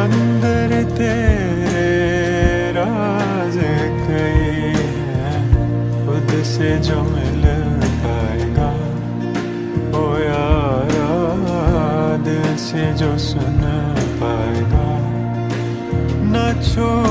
अंदर तेरे राज कई हैं, खुद से जो मिल पाएगा ओ यारा, दिल से जो सुन पाएगा। ना छोड़